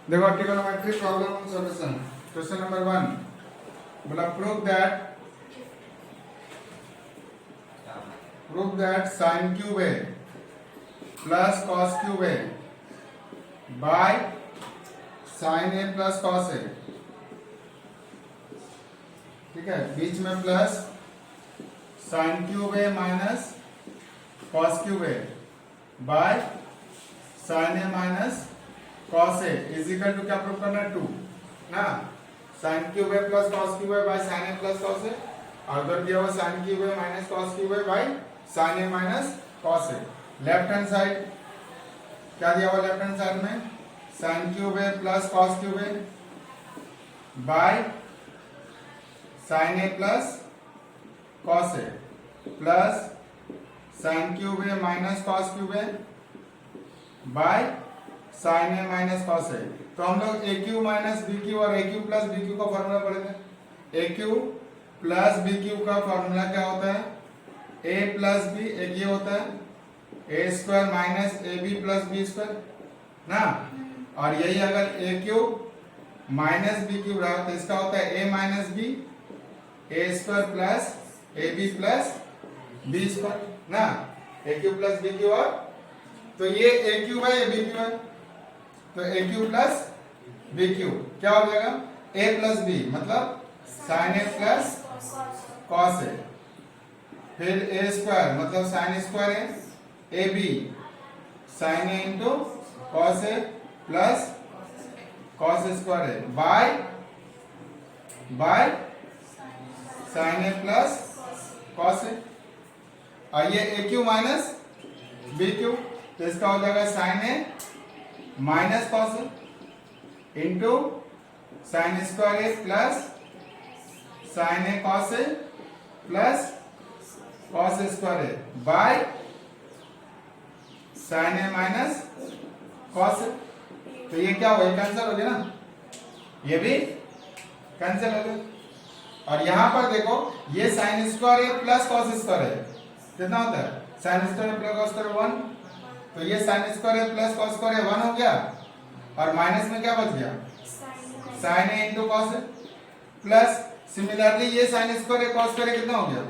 देखो trigonometry problem solution question number 1 बोला prove that sin cube a plus cos cube a by sin a plus cos a। ठीक है, बीच में plus sin cube a minus cos cube a by sin a minus cos a is equal to क्या prove करना है 2 ना। sin cube a plus cos cube a by sin a plus cos a और उधर दिया हुआ sin cube a minus cos cube a by sin a minus cos a। Left hand side क्या दिया हुआ लेफ्ट हैंड साइड में sin cube a plus cos cube a by sin a plus cos a plus sin cube a minus cos cube a by sin a minus cos a। तो हम लोग a cube minus B cube और a cube plus B cube का formula पढ़ेंगे। A cube plus B cube का formula क्या होता है, ए प्लस बी एक ये होता है A square minus A B plus B square ना। और यही अगर A cube minus B cube रहा तो इसका होता है A minus B A square plus A B plus B square ना। A cube plus B cube और तो ये ए क्यू है ये बी क्यू है तो A cube plus B cube क्या हो जाएगा ए प्लस बी मतलब sine A plus cos A, फिर ए स्क्वायर मतलब sine square A A B sine A into cos A plus cos square A by sine A plus cos A. और ये A cube minus B cube तो इसका हो जाएगा sine A minus cos A into sine square A plus sine A cos A plus cos square A by sine A minus cos A. तो ये क्या हुआ, कैंसिल हो गया ना, ये भी कैंसिल हो गया। और यहां पर देखो ये sine square A plus cos square ए कितना होता है, sign square A plus cos square 1 तो ये sine square A plus cos square ए 1 हो गया और माइनस में क्या बच गया sign A into cos A plus similarly ये साइन स्क्वायर ए कॉस स्क्वायर ए कितना हो गया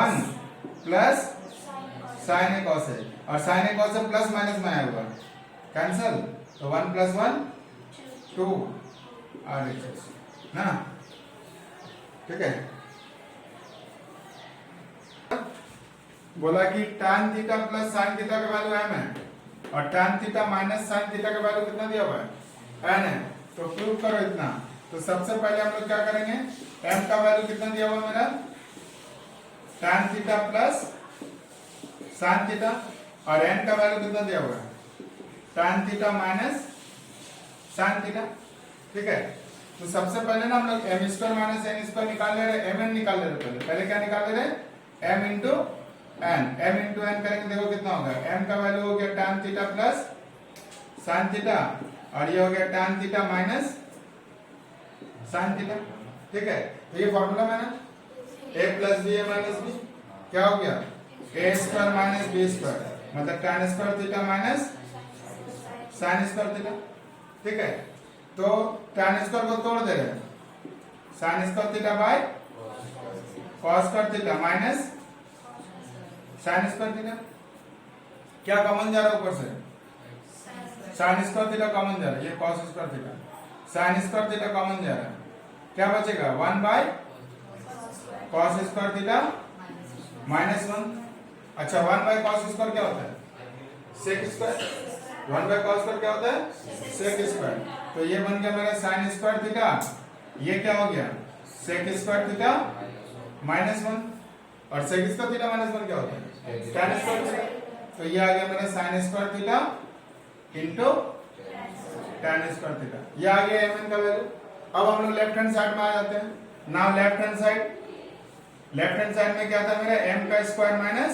1 plus sine A cos A और sign A cos A plus minus में आया हुआ कैंसिल तो 1 प्लस 1 2 आर ना। ठीक है, बोला कि tan theta plus sin theta का वैल्यू m है और tan theta minus sin theta का वैल्यू कितना दिया हुआ है n है। तो प्रूव करो इतना। तो सबसे पहले हम लोग क्या करेंगे, m का वैल्यू कितना दिया हुआ मेरा tan theta plus sin theta और n का वैल्यू कितना दिया हुआ है tan theta minus sin theta. ठीक है, तो सबसे पहले ना हम लोग m square minus n square निकाल ले रहे mn निकाल ले रहे पहले क्या निकाल ले रहे m into n m into n करेंगे देखो कितना होगा m का वैल्यू हो गया tan theta plus sin theta और ये हो गया tan theta minus sin theta. ठीक है, तो ये फॉर्मूला में ना a plus b a minus b क्या हो गया a square minus b square मतलब tan square theta minus sin square theta. ठीक है, तो tan स्क्वायर को तोड़ दे रहे हैं sin square theta by cos square theta minus sin square theta. क्या कॉमन जा रहा है ऊपर से sin स्क्वायर थीटा कॉमन जा रहा है, ये cos square theta sin square theta common जा रहा है क्या बचेगा 1 by cos square theta minus 1। अच्छा 1 बाय cos स्क्वायर क्या होता है sec square 1 by cos square क्या होता है sec स्क्वायर। तो ये बन गया मेरा sin स्क्वायर थीटा, ये क्या हो गया sec स्क्वायर थीटा माइनस 1 और sec स्क्वायर थीटा माइनस 1 क्या होता है tan स्क्वायर थीटा। तो ये आ गया मेरा sin square theta into tan square theta, ये आ गया mn का वैल्यू। अब हम लोग लेफ्ट हैंड साइड में आ जाते हैं। नाउ लेफ्ट हैंड साइड में क्या था मेरा m का स्क्वायर माइनस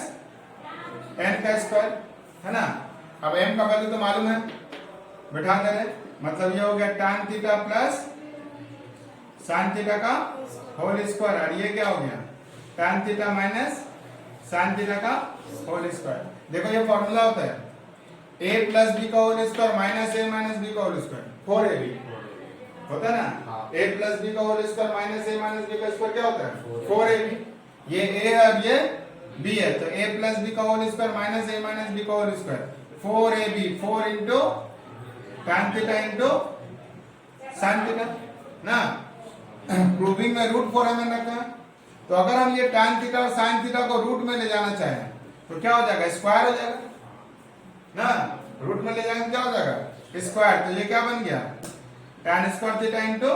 n का स्क्वायर है ना। अब m का वैल्यू तो मालूम है बैठा दे रहे मतलब ये हो गया tan theta plus sin theta का होल स्क्वायर और ये क्या हो गया tan theta minus sin theta का होल स्क्वायर। देखो ये फॉर्मूला होता है a प्लस बी का whole square minus a minus B का होल स्क्वायर 4ab होता है ना। a प्लस बी का whole square minus a minus B का स्क्वायर क्या होता है 4ab। ये a है और ये b है, तो a प्लस बी का whole square minus a minus B का whole square 4ab 4 into tan theta into sin theta ना। प्रूविंग में रूट 4 हमें रखा है, तो अगर हम ये tan थीटा और sin थीटा को रूट में ले जाना चाहें तो क्या हो जाएगा स्क्वायर हो जाएगा ना। रूट में ले जाएंगे क्या हो जाएगा स्क्वायर, तो ये क्या बन गया tan square theta into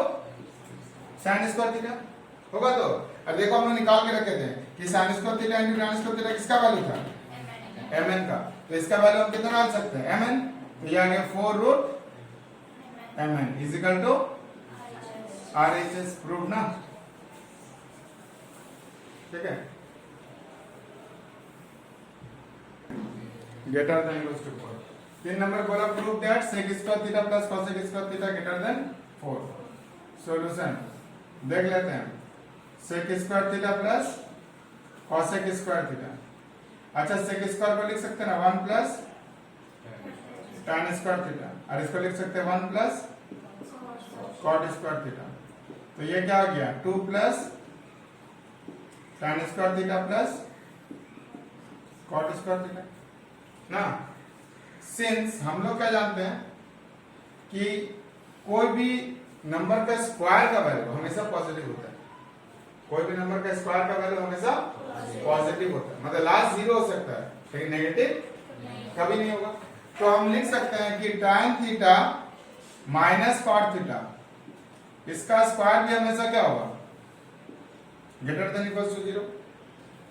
sin square theta होगा। तो अब देखो हम निकाल के रखे थे कि sin square theta into tan square theta किसका वैल्यू था mn का, तो इसका वैल्यू हम कितना डाल सकते हैं mn, तो ये आ गया 4 root mn is equal to RHS prove ना, ठीक है। Greater than equals to 4। 3 number बोला prove that sec square theta plus cosec square theta greater than 4। Solution देख लेते हैं। sec square theta plus cosec square theta, अच्छा sec square को लिख सकते हैं ना 1 प्लस tan स्क्वायर थीटा, और इसको लिख सकते हैं 1 प्लस cot स्क्वायर थीटा, तो ये क्या हो गया 2 plus tan square theta plus cot square theta ना। सिंस हम लोग क्या जानते हैं कि कोई भी नंबर का स्क्वायर का वैल्यू हमेशा पॉजिटिव होता है, कोई भी नंबर का स्क्वायर का वैल्यू हमेशा पॉजिटिव होता है, मतलब लास्ट 0 हो सकता है लेकिन नेगेटिव कभी नहीं होगा। तो हम लिख सकते हैं कि tan theta minus cot theta इसका स्क्वायर भी हमेशा क्या होगा greater than equals to 0।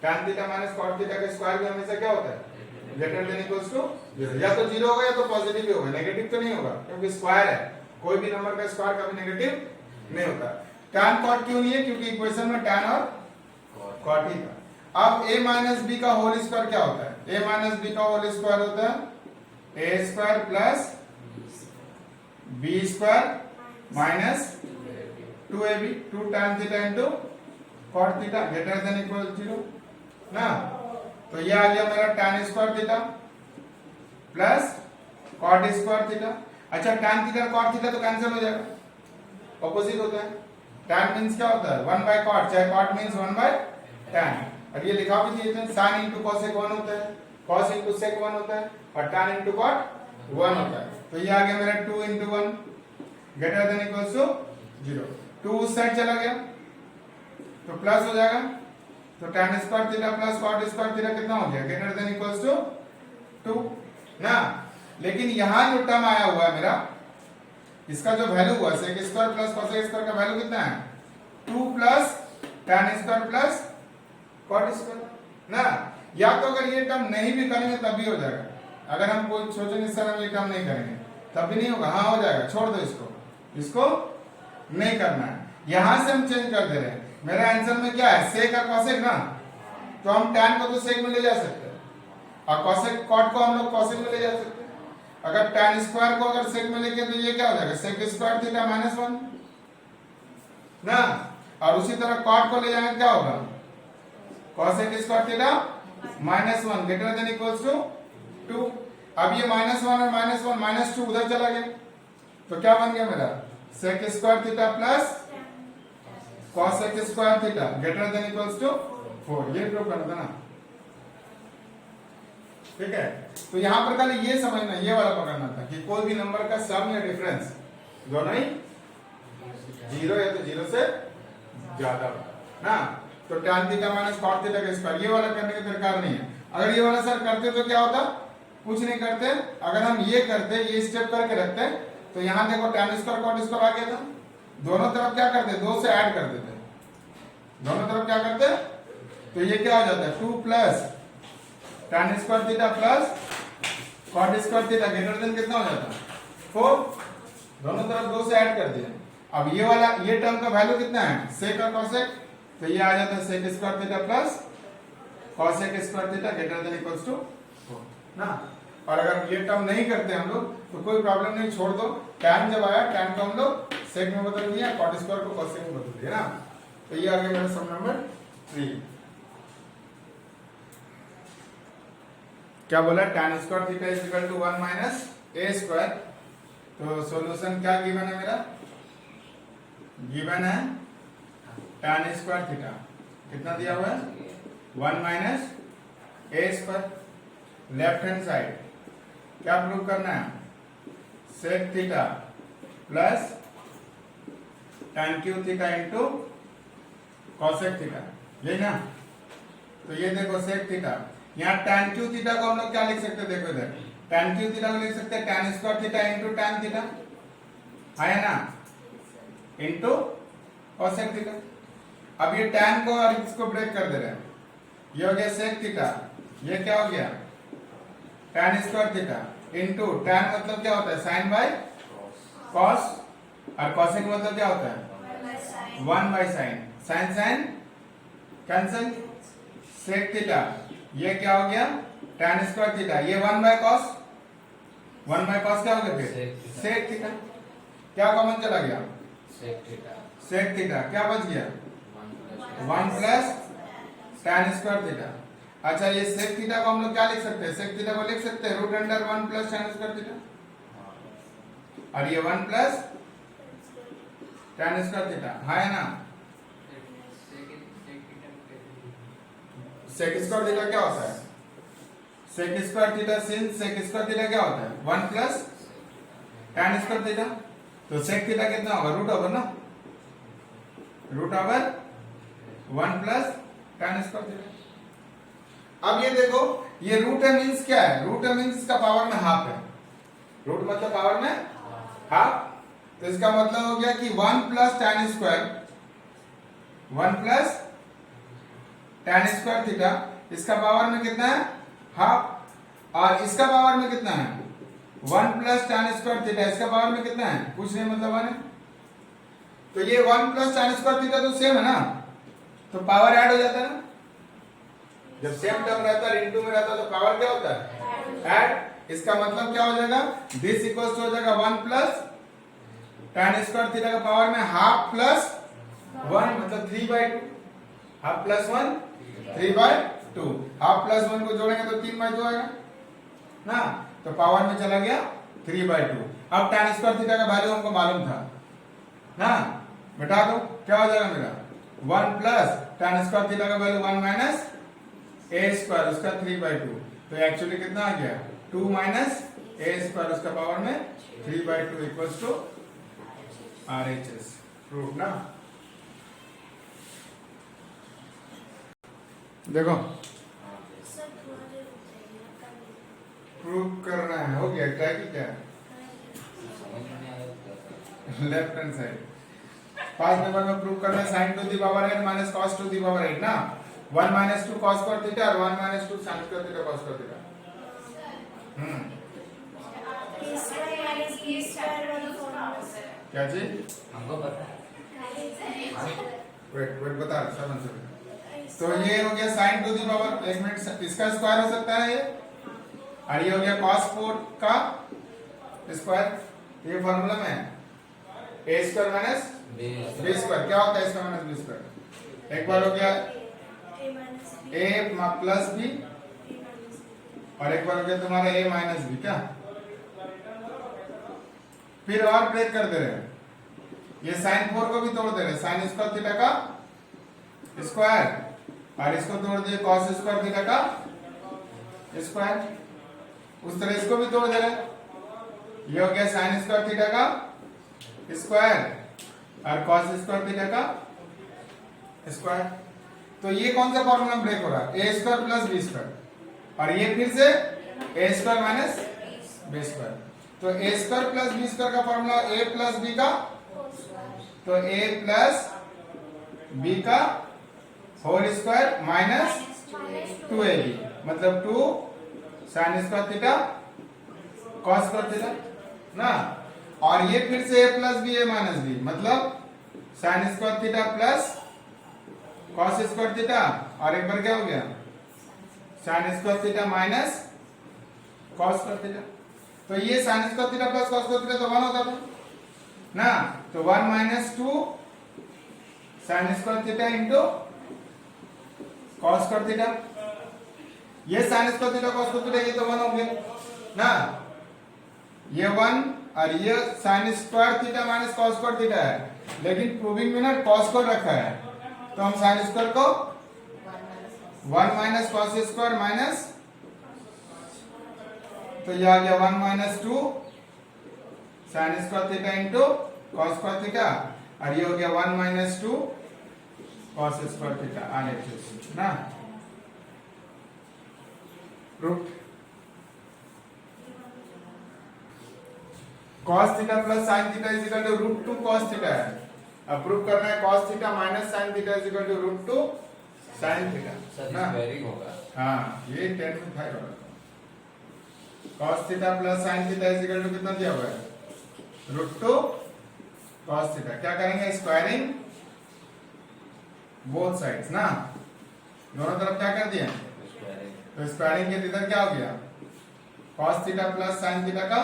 tan theta minus cot theta का स्क्वायर भी हमेशा क्या होता है ग्रेटर देन इक्वल्स टू 0, या तो 0 होगा या तो पॉजिटिव ही होगा, नेगेटिव तो नहीं होगा क्योंकि स्क्वायर है, कोई भी नंबर का स्क्वायर कभी नेगेटिव नहीं होता। tan cot क्यों नहीं है, क्योंकि इक्वेशन में tan और cot ही था। अब a माइनस b का होल स्क्वायर क्या होता है, a माइनस b का होल स्क्वायर होता है a square plus b square minus 2ab 2 tan theta into cot theta greater than equal 0 ना। तो ये आ गया मेरा tan square theta plus cot square theta. अच्छा tan थीटा और cot थीटा तो कैंसिल हो जाएगा, ऑपोजिट होता है। tan मींस क्या होता है 1 बाय cot, चाहे cot मींस 1 बाय tan, और ये लिखा भी दिए थे sin इंटू cosec 1 होता है, cos इंटू sec 1 होता है और tan इंटू cot 1 होता है। तो ये आ गया मेरा 2 into 1 greater than equals to 0, 2 उस साइड चला गया तो प्लस हो जाएगा, तो tan square theta plus cot square theta कितना हो गया ग्रेटर देन इक्वल्स टू 2 ना। लेकिन यहां जो टर्म आया हुआ है मेरा, इसका जो वैल्यू हुआ sec square plus cosec square का वैल्यू कितना है 2 plus tan square plus cot square ना। या तो अगर ये टर्म नहीं भी करेंगे तब भी हो जाएगा, अगर हम कोई सोचेंगे सर हम ये टर्म नहीं करेंगे तब भी नहीं होगा, हाँ हो जाएगा, छोड़ दो इसको, इसको नहीं करना है। यहां से हम चेंज कर दे रहे हैं, मेरा आंसर में क्या है sec और cosec ना, तो हम tan को तो sec में ले जा सकते हैं और cosec cot को हम लोग cosec में ले जा सकते हैं। अगर tan स्क्वायर को अगर sec में लेके तो ये क्या हो जाएगा sec स्क्वायर थीटा माइनस 1 ना, और उसी तरह cot को ले जाएंगे क्या होगा cosec square theta minus 1 greater than equals to 2। अब ये माइनस 1 और माइनस 1 माइनस 2 उधर चला गया, तो क्या बन गया मेरा sec square theta plus cosec square theta greater than equals to 4, ये प्रूव करना था ना, ठीक है। तो यहां पर खाली ये समझना, ये वाला पकड़ना था कि कोई भी नंबर का सम या डिफरेंस दोनों ही 0 या तो 0 से ज्यादा ना। तो tan theta minus cot theta का स्क्वायर, ये वाला करने की दरकार नहीं है। अगर ये वाला सर करते तो क्या होता, कुछ नहीं करते, अगर हम ये करते ये स्टेप करके रखते तो यहां देखो tan स्क्वायर cot स्क्वायर आ गया था, दोनों तरफ क्या करते 2 से ऐड कर देते, दोनों तरफ क्या करते, तो ये क्या हो जाता है 2 plus tan square theta plus cot square theta greater then कितना हो जाता 4, दोनों तरफ 2 से ऐड कर दिया। अब ये वाला ये टर्म का वैल्यू कितना है sec और cosec, तो ये आ जाता है sec square theta plus cosec square theta greater than equals to 4 ना। और अगर ये टर्म नहीं करते हम लोग तो कोई प्रॉब्लम नहीं, छोड़ दो, tan जब आया tan को हम लोग sec में बदल दिया, cot स्क्वायर को cosec में बदल दिया ना। तो ये आ गया मेरा सम नंबर 3। क्या बोला, tan square theta is equal to 1 minus a square. तो सॉल्यूशन क्या गिवन है मेरा, गिवन है tan स्क्वायर थीटा कितना दिया हुआ है 1 minus a square. Left hand side क्या प्रूव करना है, sec theta plus tan cube theta into cosec theta, यही ना। तो ये देखो सेक थीटा, यहाँ tan क्यू थीटा को हम लोग क्या लिख सकते हैं, देखो इधर tan क्यू थीटा को लिख सकते हैं tan square theta into tan theta, है ना, इंटू कॉसेक थीटा। अब ये tan को और इसको ब्रेक कर दे रहे हैं, ये हो गया सेक थीटा, ये क्या हो गया tan square theta into tan मतलब क्या होता है साइन बाय कॉस, और कॉसेक मतलब क्या होता है 1 by sine, sine sine cancel, sec theta ये क्या हो गया tan स्क्वायर थीटा, ये 1 बाय कॉस, 1 बाय कॉस क्या हो गया फिर सेक थीटा, क्या कॉमन चला गया सेक थीटा, क्या बच गया 1 प्लस tan स्क्वायर थीटा। अच्छा ये सेक थीटा को हम लोग क्या लिख सकते हैं, सेक थीटा को लिख सकते हैं root under 1 plus tan square theta, और ये 1 प्लस tan स्क्वायर थीटा, है ना। सेक स्क्वायर थीटा क्या होता है, sec square theta since sec square theta क्या होता है 1 प्लस tan स्क्वायर थीटा, तो सेक थीटा कितना होगा रूट ओवर ना, root over 1 plus tan square theta. अब ये देखो ये रूट है मींस क्या है, रूट है मींस इसका पावर में हाफ है, रूट मतलब पावर में हाफ, तो इसका मतलब हो गया कि 1 plus tan square, 1 plus tan square theta, इसका पावर में कितना है हाफ, और इसका पावर में कितना है 1 प्लस tan स्क्वायर थीटा, इसका पावर में कितना है कुछ नहीं मतलब है। तो ये 1 प्लस tan स्क्वायर थीटा तो सेम है ना, तो पावर ऐड हो जाता है ना, जब सेम टर्म रहता है इनटू में रहता है तो पावर क्या होता है ऐड। इसका मतलब क्या हो जाएगा, दिस इक्वल्स हो जाएगा 1 प्लस tan स्क्वायर थीटा का पावर में हाफ प्लस 1 मतलब 3/2, हाफ प्लस 1 3/2, हाफ प्लस 1 को जोड़ेंगे तो 3/2 आएगा ना, तो पावर में चला गया 3/2। अब tan स्क्वायर थीटा का वैल्यू हमको मालूम था ना, मिटा दो क्या हो जाएगा मेरा 1 प्लस tan स्क्वायर थीटा का वैल्यू 1 माइनस ए स्क्वायर उसका 3/2, तो एक्चुअली कितना आ गया 2 माइनस ए स्क्वायर उसका पावर में 3/2 इक्वल्स टू RHS, प्रूफ ना। देखो प्रूफ करना है, हो गया क्या कि क्या लेफ्ट हैंड साइड 5 नंबर में प्रूफ करना है sin to the power 8 minus cos to the power 8 ना, 1 माइनस 2 cos स्क्वायर थीटा और 1 minus 2 sin square theta cos square theta. क्या चीज हमको पता है, वेट बता सब आंसर। तो ये हो गया sin टू द पावर, एक मिनट, इसका स्क्वायर हो सकता है ये, और ये हो गया cos 4 का स्क्वायर, ये फार्मूला में है a square minus b square, क्या होता है इसका माइनस b स्क्वायर, एक बार हो गया a प्लस b और एक बार हो गया तुम्हारा a माइनस b, क्या फिर और ब्रेक कर दे रहे हैं, ये sin 4 को भी तोड़ दे रहे हैं, sin स्क्वायर थीटा का स्क्वायर, और इसको तोड़ दिए cos स्क्वायर थीटा का स्क्वायर, उस तरह इसको भी तोड़ दे रहे हैं, ये हो गया sin स्क्वायर थीटा का स्क्वायर और cos स्क्वायर थीटा का स्क्वायर। तो ये कौन सा फॉर्मूला ब्रेक हो रहा है, a square plus b square, और ये फिर से a square minus b square, तो a square plus b square का फॉर्मूला a प्लस b का, तो a प्लस b का होल स्क्वायर माइनस 2ab मतलब 2 sin square theta cos square theta ना, और ये फिर से a plus b a minus b मतलब sin square theta plus cos square theta, और एक बार क्या हो गया sin square theta minus cos square theta, तो ये sin square theta plus cos square theta तो 1 होता था ना, तो 1 minus 2 sin square theta into cos square theta, ये sine square theta cos square theta ये तो 1 होंगे ना, ये 1 और ये sine square theta minus cos square theta है, लेकिन प्रूविंग में ना cos स्क्वायर रखा है, तो हम साइन स्क्वायर को 1 माइनस cos स्क्वायर माइनस, तो ये आ गया 1 minus 2 sine square theta into cos square theta, और ये हो गया 1 minus 2 cos square theta RHS ना, root cos theta plus sin theta is equal to root 2 cos theta है। अब प्रूव करना है cos theta minus sin theta is equal to root 2 sin theta ना, स्क्वायरिंग होगा। हाँ ये 10 में था वाला cos theta plus sin theta is equal to कितना दिया हुआ है रूट 2 cos थीटा। क्या करेंगे स्क्वायरिंग बोथ साइड्स ना, दोनों तरफ क्या कर दिया, तो स्क्वायरिंग के इधर क्या हो गया cos theta plus sin theta का,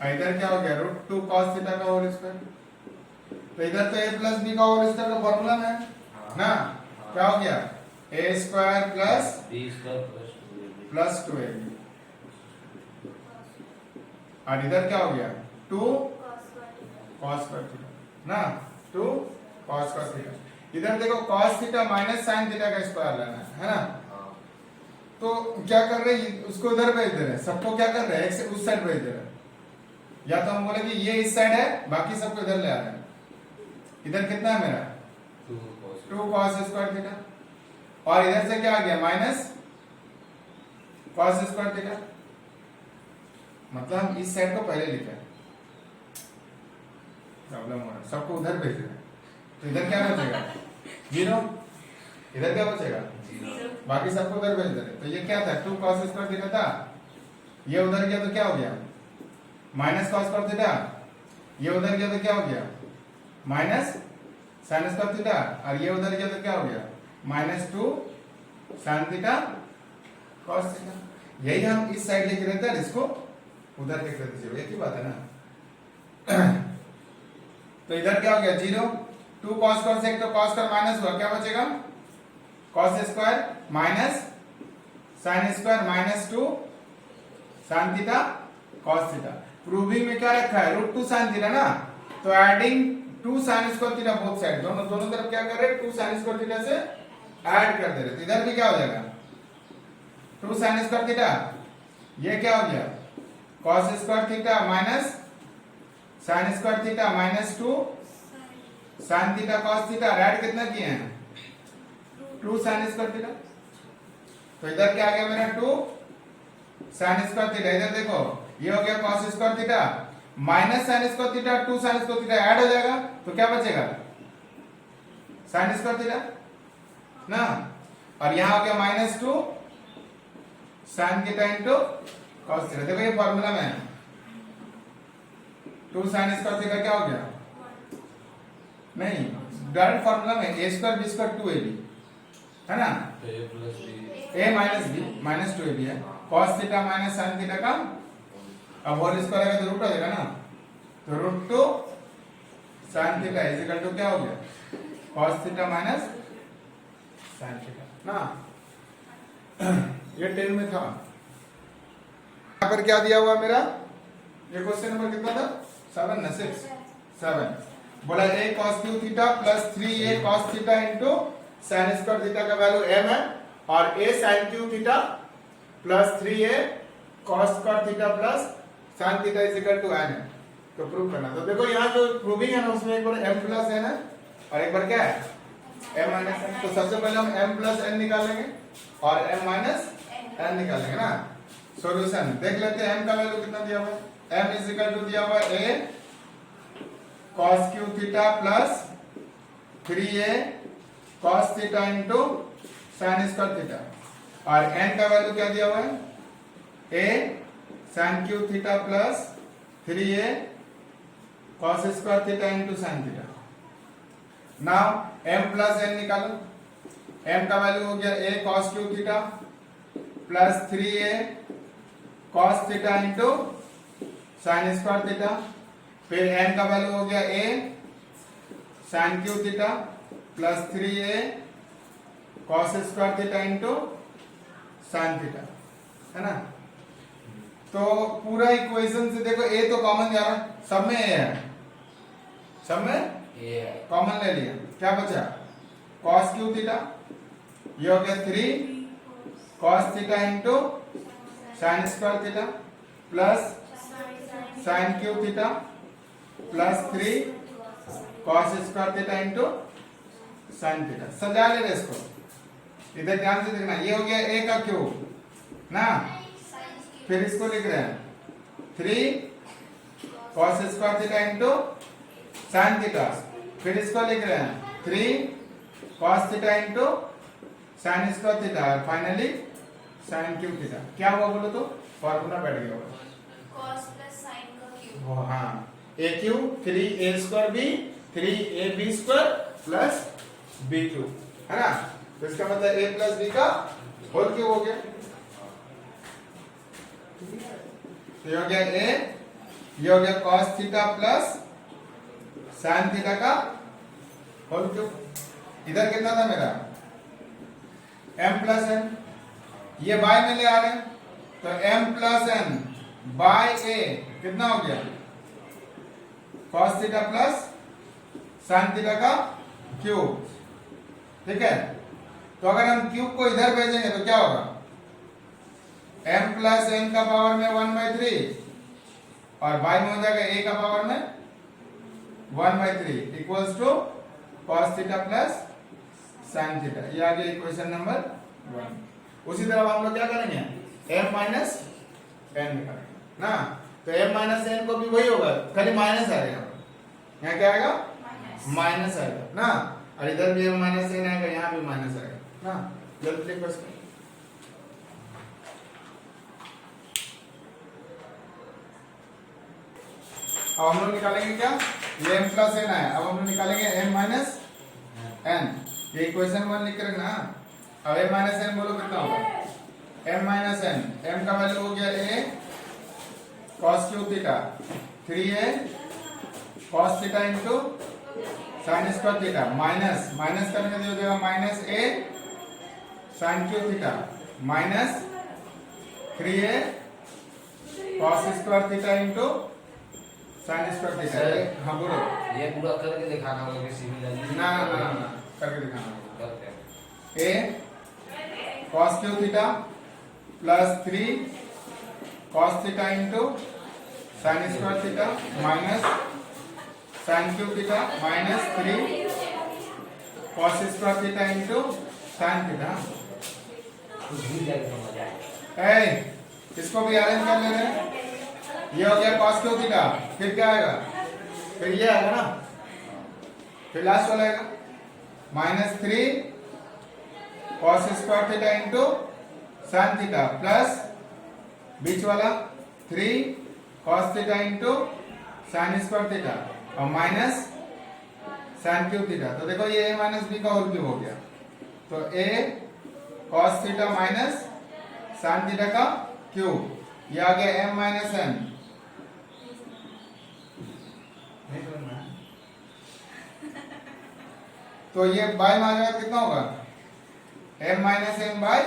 इधर क्या हो गया रूट 2 cos थीटा का होल स्क्वायर, तो इधर तो a प्लस b का होल स्क्वायर का फॉर्मूला है ना, क्या हो गया a square plus b square plus 2ab, और इधर क्या हो गया 2 cos स्क्वायर थीटा ना, 2 cos स्क्वायर थीटा। इधर देखो cos theta minus sin theta का स्क्वायर लेना है ना, तो क्या कर रहे हैं उसको उधर भेज दे रहे हैं, सबको क्या कर रहे हैं एक से उस साइड भेज दे रहे हैं, या तो हम बोले कि ये इस साइड है बाकी सबको इधर ले आ रहे हैं। इधर कितना है मेरा 2 cos स्क्वायर थीटा, और इधर से क्या आ गया माइनस cos स्क्वायर थीटा, मतलब हम इस साइड को पहले लिखा है, प्रॉब्लम हो रहा है, सबको उधर भेज रहे हैं, तो इधर क्या बचेगा 0, इधर क्या बचेगा बाकी सबको उधर भेज दे रहे, तो ये क्या था 2 cos स्क्वायर थीटा था, ये उधर गया तो क्या हो गया माइनस cos स्क्वायर थीटा, ये उधर गया तो क्या हो गया माइनस sin स्क्वायर थीटा, और ये उधर गया तो क्या हो गया minus 2 sin theta cos theta. यही हम इस साइड लिख रहे थे, इसको उधर लिख रहे थे, एक ही बात है ना। तो इधर क्या हो गया 0, 2 cos स्क्वायर से एक तो cos स्क्वायर माइनस हुआ, क्या बचेगा cos square minus sin square minus 2 sin theta cos theta. Proving में क्या रखा है रूट 2 sin थीटा ना, तो adding 2 sin square theta both side, दोनों तरफ क्या कर रहे हैं 2 sin स्क्वायर थीटा से ऐड कर दे रहे, तो इधर भी क्या हो जाएगा 2 sin स्क्वायर थीटा, ये क्या हो गया cos square theta minus sin square theta minus 2 sin theta cos theta, add कितना किए हैं 2 sin स्क्वायर थीटा, तो इधर क्या आ गया मेरा 2 sin स्क्वायर थीटा, इधर देखो ये हो गया cos square theta minus sin square theta 2 sin square theta add हो जाएगा, तो क्या बचेगा sin स्क्वायर थीटा ना, और यहां हो गया minus 2 sin theta into cos theta. देखो ये फॉर्मूला में है 2 sin स्क्वायर थीटा क्या हो गया, नहीं डायरेक्ट फॉर्मूला में a square b square 2ab है ना, a minus b minus 2ab है, cos theta minus sin theta का, अब होल स्क्वायर आएगा तो रूट आ जाएगा ना, तो root 2 sin theta is equal to क्या हो गया cos theta minus sin theta ना। ये 10 में था, यहाँ पर क्या दिया हुआ मेरा, ये क्वेश्चन नंबर कितना था 7 ना 6 7, बोला a cos cube theta plus 3a cos theta into sin square theta का वैल्यू m है, और a sin cube theta plus 3a cos square theta plus sin theta is equal to n है, तो prove करना। तो देखो यहाँ जो प्रूविंग है ना उसमें एक बार m प्लस n है और एक बार क्या है m माइनस n, तो सबसे पहले हम m प्लस n निकालेंगे और m माइनस n निकालेंगे ना। सॉल्यूशन देख लेते हैं, m का वैल्यू कितना दिया हुआ है, m इज इक्वल टू दिया हुआ है a cos cube theta plus 3a cos theta into sin square theta, और n का वैल्यू क्या दिया हुआ है a sin cube theta plus 3a cos square theta into sin theta. Now m plus n निकालो, m का value हो गया a cos cube theta plus 3a cos theta into sin square theta, फिर n का value हो गया a sin cube theta plus 3a cos square theta into sine theta, है ना। तो पूरा इक्वेशन से देखो ए तो कॉमन जा रहा है, सब में ए है, सब में कॉमन ले लिया, क्या बचा cos क्यू थीटा, ये हो गया 3 cos theta into sine square theta plus sign Q theta plus 3 cos square theta into sine theta. सजा ले रहे इसको, इधर ध्यान से देखना, ये हो गया ए का क्यूब ना, फिर इसको लिख रहे हैं 3 cos square theta into sine theta, फिर इसको लिख रहे हैं 3 cos theta into sine square theta, और फाइनली साइन क्यूब थीटा। क्या हुआ बोलो तो, फॉर्मूला बैठ गया होगा cos प्लस sin का क्यूब। वो हाँ, A cube 3a square B 3ab square plus B cube, है ना। तो इसका मतलब a प्लस बी का होल क्यूब हो गया। तो ये हो गया a, ये हो गया cos theta plus sine theta का होल क्यूब। इधर कितना था मेरा m प्लस n, ये बाय में ले आ रहे हैं, तो m plus n by a कितना हो गया cos theta plus sine theta का क्यूब, ठीक है। तो अगर हम क्यूब को इधर भेजेंगे तो क्या होगा, m प्लस n का पावर में 1/3 और बाय में हो जाएगा a का पावर में 1/3 equals to cos theta plus sine theta. ये आ गया इक्वेशन नंबर 1। उसी तरह हम लोग क्या करेंगे, m माइनस n निकालेंगे ना। तो m माइनस n को भी वही होगा, खाली माइनस आएगा, यहाँ क्या आएगा माइनस आएगा ना, और इधर भी m माइनस n आएगा, यहाँ भी माइनस आएगा ना। जल्दी लिखो इसको, अब हम लोग निकालेंगे क्या, ये m प्लस n है, अब हम लोग निकालेंगे m माइनस n। ये इक्वेशन 1 लिख के रखना। अब m माइनस n बोलो कितना होगा, m माइनस n, m का वैल्यू हो गया a cos cube theta 3a cos theta into sine square theta minus minus करने से हो जाएगा minus a sign cube theta minus 3a cos square theta into sine square theta. हाँ बोलो, ये पूरा करके दिखाना होगा किसी भी लगी ना ना ना ना करके दिखाना होगा। करके a cos cube theta plus 3 cos theta into sine square theta minus sine cube theta minus 3 cos square theta into sine theta. कुछ भी जाएगा मजा आएगा। ए, इसको भी अरेंज कर ले रहे हैं। ये हो गया cos क्यूब थीटा, फिर क्या आएगा, फिर ये आएगा ना, फिर लास्ट वाला आएगा minus 3 cos square theta into sine theta plus बीच वाला 3 cos theta into sine square theta और माइनस साइन क्यूब थीटा। तो देखो ये a माइनस बी का होल क्यूब हो गया, तो a cos theta minus sine theta का क्यूब, ये आ गया m माइनस n। तो ये बाय में आ जाएगा, कितना होगा m minus n by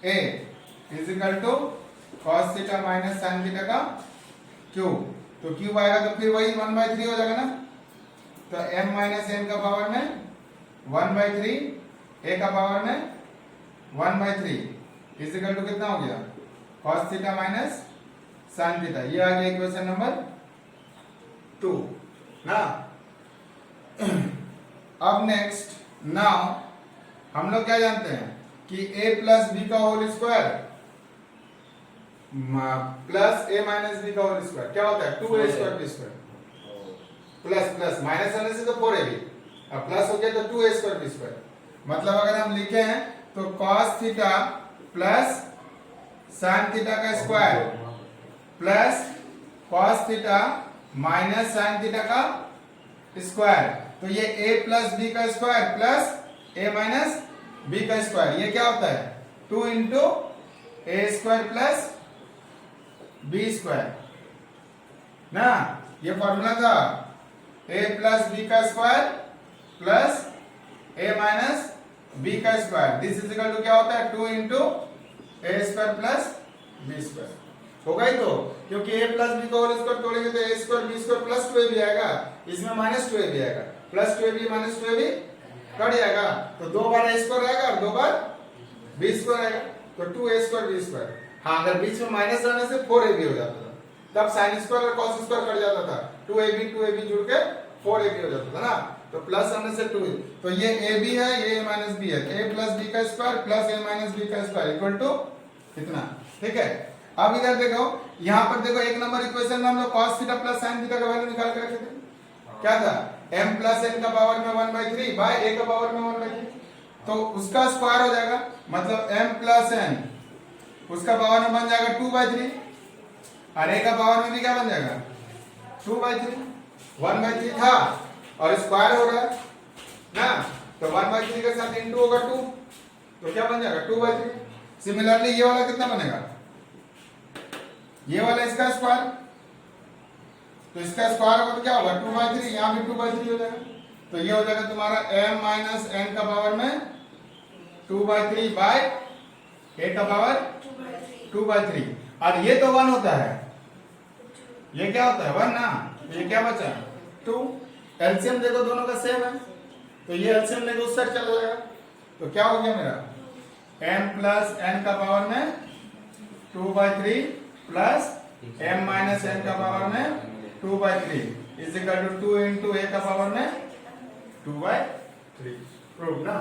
a is equal to cos theta minus sine theta का क्यूब। तो क्यूब आएगा तो फिर वही 1/3 हो जाएगा ना। तो m माइनस n का पावर में 1/3, a का पावर में 1/3 इज इक्वल टू कितना हो गया cos theta minus sine theta. ये आ गया इक्वेशन नंबर 2 ना। अब नेक्स्ट नाउ हम लोग क्या जानते हैं कि a प्लस बी का whole square plus a minus B का होल स्क्वायर क्या होता है 2a square B square plus plus minus होने से तो 4ab, अब प्लस हो गया तो 2a स्क्वायर बी स्क्वायर। मतलब अगर हम लिखे हैं तो cos theta plus sine theta का square plus cos theta minus sine theta का स्क्वायर। तो ये a प्लस बी का square plus a minus B का स्क्वायर, ये क्या होता है 2 into A square plus B square ना। ये फॉर्मूला था a प्लस बी का square plus a minus B का square, this is equal to क्या होता है 2 into A square plus B square होगा ही तो, क्योंकि ए प्लस बी का होल स्क्वायर तोड़ेंगे तो A square B square plus 2ab आएगा, इसमें माइनस 2ab आएगा, plus 2ab minus 2ab cut जाएगा, तो 2 बार ए स्क्वायर आएगा और 2 बार बी स्क्वायर आएगा, तो 2a स्क्वायर बी स्क्वायर। हाँ, अगर बीच में माइनस रहने से 4ab हो जाता था, तब साइन स्क्वायर और कॉस स्क्वायर कट जाता था, 2ab जुड़ के 4ab हो जाता था ना, तो प्लस आने से 2, तो ये ab है, ये a माइनस b है, a प्लस b का square plus a minus b का स्क्वायर इक्वल टू कितना, ठीक है। अब इधर देखो, यहाँ पर देखो एक नंबर इक्वेशन में हम लोग cos theta plus sin theta का वैल्यू निकाल के रखे थे, क्या था, m प्लस n का पावर में 1/3 बाय a का पावर में 1/3, तो उसका स्क्वायर हो जाएगा, मतलब m प्लस n उसका पावर में बन जाएगा 2/3 और a का पावर में भी क्या बन जाएगा 2/3, 1/3 था और स्क्वायर हो रहा है ना, तो 1/3 के साथ इंटू होगा 2, तो क्या बन जाएगा 2/3। सिमिलरली ये वाला कितना बनेगा, ये वाला इसका स्क्वायर, तो इसका स्क्वायर होगा तो क्या होगा 2/3, यहाँ भी 2/3 हो जाएगा, तो ये हो जाएगा तुम्हारा m माइनस n का पावर में 2/3 बाय a का पावर 2/3, और ये तो 1 होता है, ये क्या होता है 1 ना, तो ये क्या बचा 2, एलसीएम देखो दोनों का सेम है, तो ये एलसीएम लेके उस साइड चला जाएगा, तो क्या हो गया मेरा m प्लस n का पावर में 2/3 प्लस m माइनस n का पावर में 2/3 is equal to 2 into a का पावर में 2/3, प्रूव ना।